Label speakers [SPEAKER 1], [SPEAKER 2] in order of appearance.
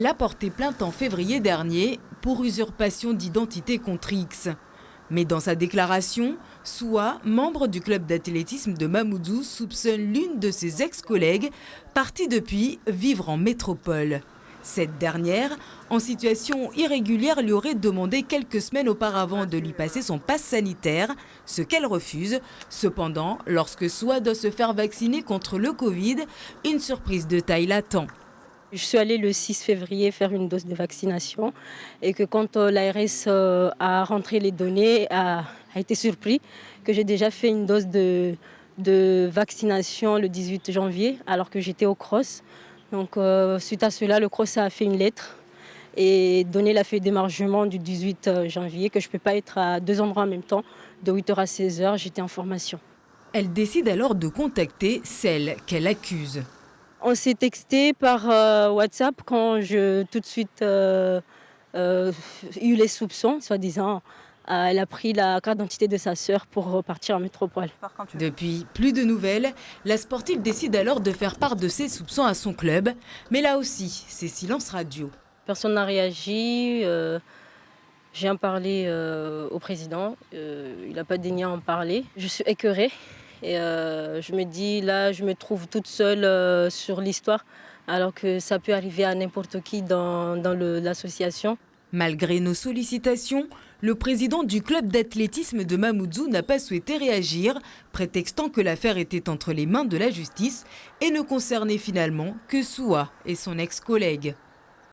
[SPEAKER 1] Il a porté plainte en février dernier pour usurpation d'identité contre X. Mais dans sa déclaration, Soua, membre du club d'athlétisme de Mamoudzou, soupçonne l'une de ses ex-collègues, partie depuis vivre en métropole. Cette dernière, en situation irrégulière, lui aurait demandé quelques semaines auparavant de lui passer son passe sanitaire, ce qu'elle refuse. Cependant, lorsque Soua doit se faire vacciner contre le Covid, une surprise de taille l'attend.
[SPEAKER 2] Je suis allée le 6 février faire une dose de vaccination et que quand l'ARS a rentré les données, a été surpris que j'ai déjà fait une dose de vaccination le 18 janvier alors que j'étais au CROSS. Donc suite à cela, le CROSS a fait une lettre et donné la feuille d'émargement du 18 janvier que je ne peux pas être à deux endroits en même temps, de 8h à 16h, j'étais en formation.
[SPEAKER 1] Elle décide alors de contacter celle qu'elle accuse.
[SPEAKER 2] On s'est texté par WhatsApp quand je tout de suite eu les soupçons, soi-disant. Elle a pris la carte d'identité de sa sœur pour repartir en métropole.
[SPEAKER 1] Depuis, plus de nouvelles, la sportive décide alors de faire part de ses soupçons à son club. Mais là aussi, c'est silence radio.
[SPEAKER 2] Personne n'a réagi. J'ai en parlé au président. Il n'a pas daigné en parler. Je suis écœurée. Et je me dis, là, je me trouve toute seule sur l'histoire, alors que ça peut arriver à n'importe qui dans l'association.
[SPEAKER 1] Malgré nos sollicitations, le président du club d'athlétisme de Mamoudzou n'a pas souhaité réagir, prétextant que l'affaire était entre les mains de la justice et ne concernait finalement que Soua et son ex-collègue.